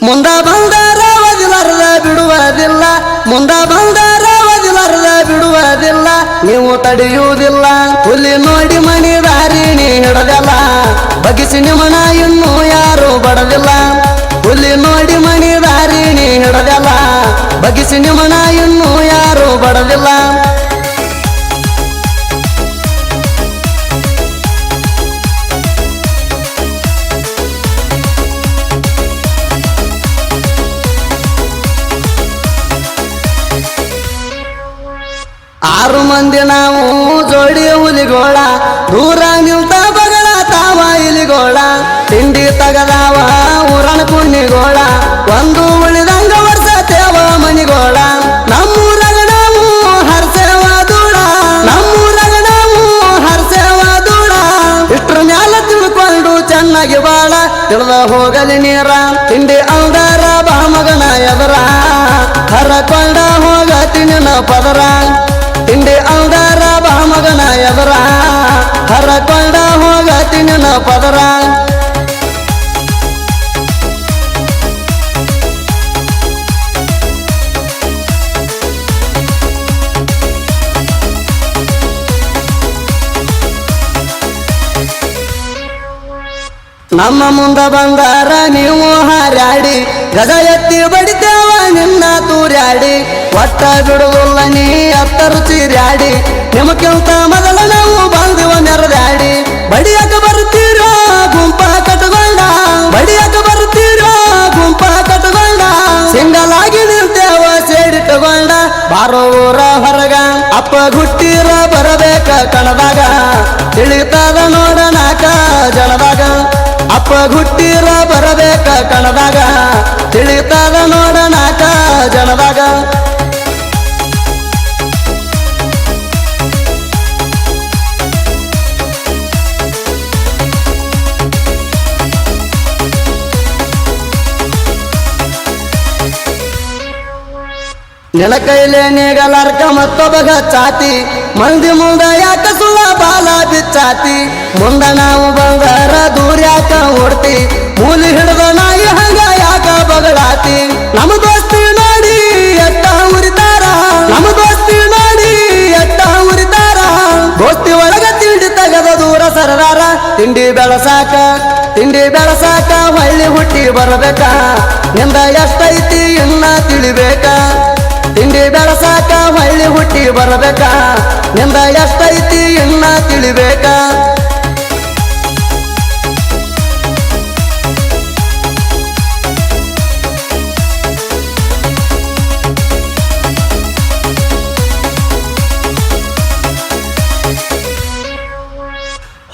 ಮುಂದ ಬಂದರ ವದಿಲಾರದ ಬಿಡುವುದಿಲ್ಲ, ಮುಂದ ಬಂದರ ವದಿಲಾರದ ಬಿಡುವುದಿಲ್ಲ, ನೀವು ತಡೆಯುವುದಿಲ್ಲ. ಹುಲಿ ನೋಡಿ ಮಣಿ ದಾರಿಣಿ ಹಿಡದಲ್ಲ, ಬಗಿಸಿ ನಿಮಣ ಇನ್ನೂ ಯಾರು ಬಡದಿಲ್ಲ. ಹುಲಿ ನೋಡಿ ಮಣಿ ದಾರಿಣಿ ಹಿಡದಲ್ಲ, ಬಗಿಸಿ ನಿಮಣ ಇನ್ನೂ ಯಾರು ಬಡದಿಲ್ಲ. ಆರು ಮಂದಿ ನಾವು ಜೋಡಿ ಹುಲಿಗೋಳ, ದೂರ ನಿಲ್ತ ಬಗಳ ತಾವ ಇಲಿಗೋಳ. ತಿಂಡಿ ತಗದಾವ ಊರಣ ಕುಣಿಗೋಳ, ಒಂದು ಉಳಿದಂಗ ವರ್ಷ ತೇವ ಮನಿಗೋಳ. ನಮ್ಮೂರಾಗ ನಾವು ಹರ್ಸೇವ ದೂಡ, ನಮ್ಮೂರಾಗ ನಾವು ಹರ್ಸೇವ ದೂಡ. ಇಷ್ಟ್ರ ಮ್ಯಾಲ ತಿಳ್ಕೊಂಡು ಚೆನ್ನಾಗಿ ಬಾಳ, ತಿಳಿದ ಹೋಗಲಿ ನೀರ. ತಿಂಡಿ ಅಂದಾರ ಬಾ ಮಗನ ಎದರ, ಹರಕೊಂಡ ಹೋಗತೀನಿ ನ ಪದರ. ತಿಂಡಿ ಅಂದಾರ ಬಾ ಮಗನ ಎದರ, ಹರಕೊಂಡ ಹೋಗತೀನಿ ನ ಪದರ. ನಮ್ಮ ಮುಂದ ಬಂದಾರ ನೀವು ಹಾರ್ಯಾಡಿ, ಗದ ಎತ್ತಿ ಬಡಿತೇವ ನಿನ್ನ ತೂರ್ಯಾಡಿ. ಒಟ್ಟ ಬಿಡುವುಲ್ಲ ನೀ ಅತ್ತರು ಚೀರ್ಯಾಡಿ, ನಿಮಕ್ಕಿಂತ ಮೊದಲ ನಾವು ಬಂದಿವ ನೆರದ್ಯಾಡಿ. ಬಡಿಯಕ ಬರ್ತೀರೋ ಗುಂಪ ಕಟ್ಕೊಂಡ, ಬಡಿಯಕ ಬರ್ತೀರೋ ಗುಂಪ ಕಟ್ಕೊಂಡ. ಸಿಂಗಲ್ ಆಗಿ ನಿಲ್ತೇವ ಸೇಡಿಟ್ಟುಕೊಂಡ, ಬಾರೋ ಊರ ಹೊರಗ ಅಪ್ಪ ಗುಟ್ಟಿರ ಬರಬೇಕ ಕಣದಾಗ. ತಿಳಿತದ ನೋಡನಾಕ ಜನದಾಗ, ಅಪ್ಪ ಗುಟ್ಟಿರ ಬರಬೇಕ ಕಣದಾಗ. ತಿಳಿತದ ನೋಡನಾಕ ಜನದಾಗ. ನಿನ ಕೈಲೆ ನೀಗಲಾರ್ಕ ಮತ್ತೊಬ್ಬಗ ಚಾತಿ, ಮಂದಿ ಮುಂದ ಯಾಕ ಸುಳ್ಳ ಬಾಲ ಬಿಚ್ಚಾತಿ. ಮುಂದ ನಾವು ಬಂದರ ದೂರ ಯಾಕ ಓಡ್ತಿ, ಮೂಲಿ ಹಿಡಿದ ನಾಯಿ ಹಂಗ ಯಾಕ ಬಗಳಾತಿ. ನಮ್ಮ ದೋಸ್ತಿ ನೋಡಿ ಎಟ್ಟ ಉರಿತಾರ, ನಮ್ಮ ದೋಸ್ತಿ ನೋಡಿ ಎಟ್ಟ ಉರಿತಾರ. ದೋಸ್ತಿ ಒಳಗ ತಿಂಡಿ ತಗದ ದೂರ ಸರದಾರ. ತಿಂಡಿ ಬೆಳಸಾಕ, ತಿಂಡಿ ಬೆಳಸಾಕ ಹೊಳ್ಳಿ ಹುಟ್ಟಿ ಬರಬೇಕ. ನಿಂದ ಎಷ್ಟೈತಿ ಇನ್ನ ತಿಳಿಬೇಕ. ತಿಂಡಿ ಬೆಳಸಾಕ ಹೊಳ್ಳಿ ಹುಟ್ಟಿ ಬರಬೇಕ. ನಿಂದ ಎಷ್ಟೈತಿ ಇನ್ನ ತಿಳಿಬೇಕ.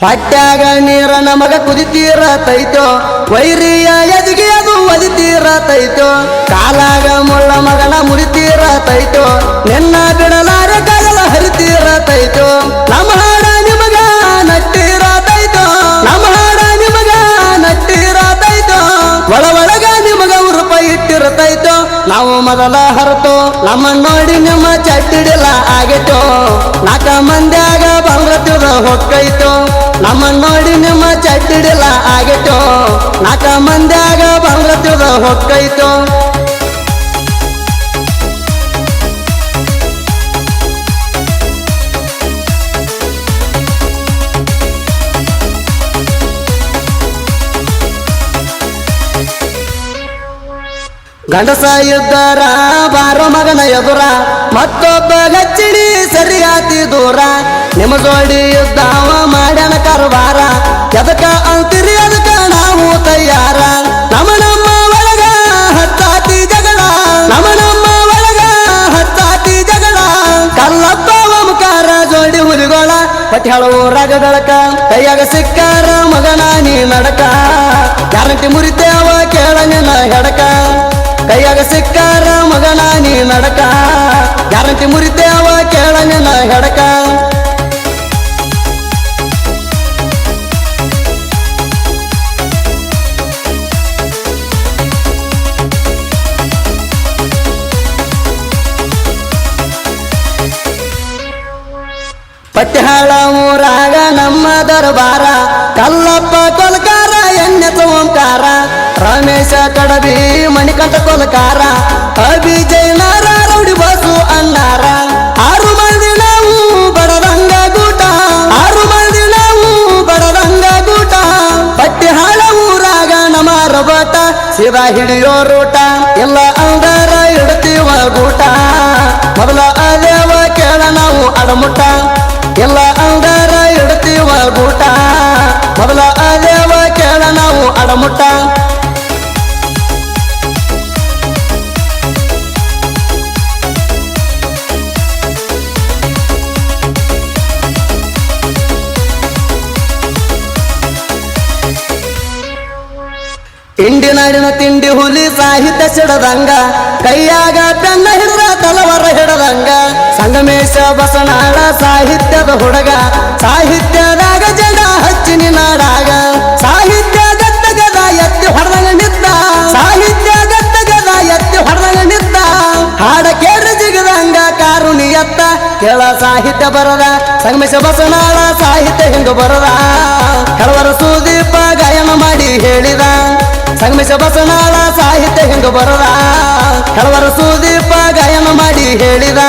ಹೊಟ್ಯಾಗ ನೀರ ನಮಗ ಕುದಿತೀರತೈತೋ, ವೈರಿಯ ಎದಿಗೆ ಅದು ಒದಿತೀರತೈತೋ. ಕಾಲಾಗ ಮುಳ್ಳ ಮಗನ ಮುರಿತೀರತೈತೋ, ನಿನ್ನ ಬಿಡಲಾರ ಕಗಲ ಹರಿತೀರತೈತೋ. ನಮ್ಮ ಹಾಡ ನಿಮಗ ನಟ್ಟಿರತೈತೋ, ನಮ್ಮ ಹಾಡ ನಿಮಗ ನಟ್ಟಿರತೈತೋ. ಒಳಗ ನಿಮಗ ರೂಪಾಯಿ ಇಟ್ಟಿರತೈತೋ. ನಾವು ಮೊದಲ ಹರತೋ, ನಮ್ಮ ನೋಡಿ ನಿಮ್ಮ ಚಟ್ಟಿಡಿಲ್ಲ ಆಗಿತೋ. ನಾಕ ಮಂದ್ಯಾಗ ಬಂದ್ರ ತಿಳ್ದ ಹೊಕ್ಕೈತೋ, ನಮ್ಮ ನೋಡಿ ನಿಮ್ಮ ಚಟ್ಟಿಡಿಲ್ಲ ಆಗಿತೋ. ನಾಕ ಮಂದ್ಯಾಗ ಬಂದ್ರ ತಿಳ್ದ ಹೊಕ್ಕೈತೋ. ಗಂಡಸ ಇದ್ದರ ಬಾರೋ ಮಗನ ಎದುರ, ಮತ್ತೊಬ್ಬ ಗಚ್ಚಿಡಿ ಸರಿಯಾತಿ ದೂರ. ನಿಮ್ಮ ಜೋಡಿ ಇದ್ದಾವ ಮಾಡ್ಯಾನ ಕರ್ವಾರ, ಎದಕ ಅಂತಿರಿ ಅದಕ್ಕ ನಾವು ತಯಾರ. ನಮ್ಮ ಒಳಗ ಹತ್ತಾತಿ ಜಗಳ, ನಮ್ಮ ಒಳಗ ಹತ್ತಾತಿ ಜಗಳ. ಕಲ್ಲಪ್ಪ ಓಂಕಾರ ಜೋಡಿ ಹುಲಿಗೋಳ, ಪಟ್ಯಾಳ ಊರಾಗ ಬೆಳಕ. ಕೈಯಾಗ ಸಿಕ್ಕಾರ ಮಗನ ನೀ ನಡಕ, ಗ್ಯಾರಂಟಿ ಮುರಿತೇವ ಕೇಳ ನಿನ್ನ ಹೆಡಕ. ಕೈಯಾಗ ಸಿಕ್ಕಾರ ಮಗನ ನೀ ನಡಕ, ಗ್ಯಾರಂಟಿ ಮುರಿತೇವ ಕೇಳ ನಿನ್ನ ಹೆಡಕ. ಪಟ್ಯಾಳ ಊರಾಗ ನಮ್ಮ ದರ್ಬಾರ, ಕಲ್ಲಪ್ಪ ಕೊಲ್ಕಾರ ಎಣ್ಣೆ ಓಂಕಾರ. ರಮೇಶ ಸಂಗಮೇಶ ಕಡಬಿ ಮಣಿಕಂಠ ಕೊಲಕಾರ ಅಭಿಜಯನಾರ ರೌಡಿ ಬಸು ಅಣ್ಣಾರ 6 ಮಂದಿ ನಾವು ಬಡದಂಗ ಗೂಟ 6 ಮಂದಿ ನಾವು ಬಡದಂಗ ಗೂಟ ಪಟ್ಟಿ ಹಾಳ ಊರಾಗ ನಮ್ಮ ರಬಟ ಶಿವ ಹಿಡಿಯೋ ರೂಟ ಎಲ್ಲ ಅಂದರ ಇಡ್ತೀವ ಗೂಟ ಮೊದಲ ಅದೇವ ಕೇಳ ನಾವು ಅಡಮುಟ್ಟ ಎಲ್ಲ ಅಂದರ ಇಡ್ತೀವ ಗೂಟ ಮೊದಲ ಅದೇವ ಕೇಳ ನಾವು ಅಡಮುಟ್ಟ ಇಂಡಿನಾಡಿನ ತಿಂಡಿ ಹುಲಿ ಸಾಹಿತ್ಯ ಸಿಡದಂಗ ಕೈಯಾಗ ಬೆನ್ನ ಹಿಡಿದ ತಲವರ ಹಿಡದಂಗ ಸಂಗಮೇಶ ಬಸನಾಳ ಸಾಹಿತ್ಯದ ಹುಡುಗ ಸಾಹಿತ್ಯದಾಗ ಜನ ಹಚ್ಚಿನಿ ನಾಡಾಗ ಸಾಹಿತ್ಯ ಗದ್ದಗದ ಎತ್ತಿ ಹೊಡೆದಂಗ ನಿದ್ದ ಸಾಹಿತ್ಯ ಗದ್ದಗದ ಎತ್ತಿ ಹೊಡೆದಂಗ ನಿದ್ದ ಹಾಡ ಕೇಳಿ ಜಿಗದಂಗ ಕಾರುಣಿ ಎತ್ತ ಕೇಳ ಸಾಹಿತ್ಯ ಬರದ ಸಂಗಮೇಶ ಬಸನಾಳ ಸಾಹಿತ್ಯ ಹಿಂಗ ಬರದ ಕಳವರ ಸುದೀಪ ಗಾಯನ ಮಾಡಿ ಹೇಳಿದ ಸಂಗಮೇಶ ಬಸನಾಳ ಸಾಹಿತ್ಯ ಹಿಂಗ ಬರದ ಕಳವರ ಸುದೀಪ ಗಾಯನ ಮಾಡಿ ಹೇಳಿದ